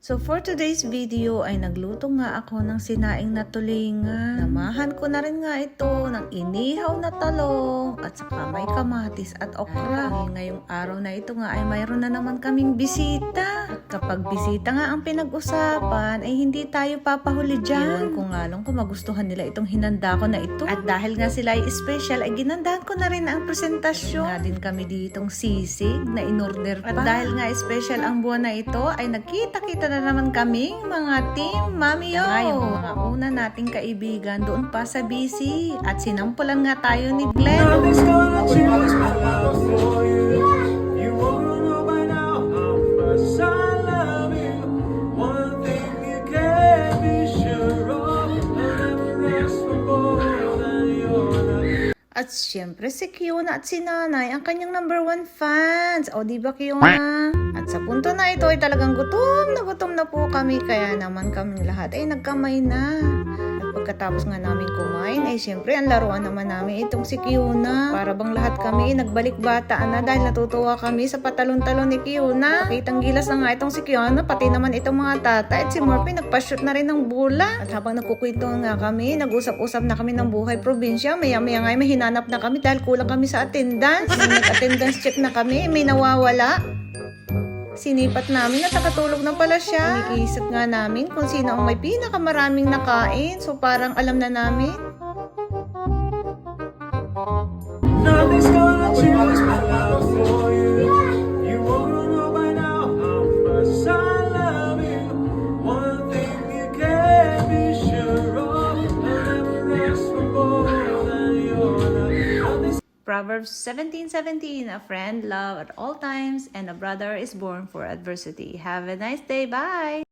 So for today's video ay nagluto nga ako ng sinaing na tulingan. Namahan ko na rin nga ito ng inihaw na talong at saka may kamatis at okra. Ngayong araw na ito nga ay mayroon na naman kaming bisita. At kapag bisita nga ang pinag-usapan ay hindi tayo papahuli dyan. Iwan ko nga lang kung magustuhan nila itong hinanda ko na ito. At dahil nga sila ay special ay ginandahan ko na rin ang presentasyon. Nga din kami ditong sisig na in-order pa. At dahil nga special ang buwan na ito ay nagkita-kita na naman kaming mga team Mami Yo. Yung mga una nating kaibigan doon pa sa BC at sinampulan nga tayo ni Glenn. At syempre si Kiona at si Nanay ang kanyang number 1 fans. O diba Kiona? At sa punto na ito ay talagang gutom na po kami. Kaya naman kaming lahat ay nagkamay na. At pagkatapos nga namin kumain ay syempre ang laruan naman namin itong si Kiona. Para bang lahat kami nagbalik bataan na dahil natutuwa kami sa patalon-talon ni Kiona. Kitang gilas na nga itong si Kiona, pati naman itong mga tata. At si Murphy nagpa-shoot na rin ng bula. At habang nagkukwento nga kami, nag-usap-usap na kami ng buhay probinsya. Maya-maya nga may hinanap na kami dahil kulang kami sa attendance. Nag-attendance check na kami, may nawawala. Sinipat namin at nakatulog na pala siya. Iniisip nga namin kung sino ang may pinakamaraming nakain. So parang alam na namin. Nothing's gonna change my love for you. You wanna know by now how much I love you. One thing you can be sure of, I'll never ask for more than your love. Proverbs 17:17, a friend love at all times and a brother is born for adversity. Have a nice day. Bye!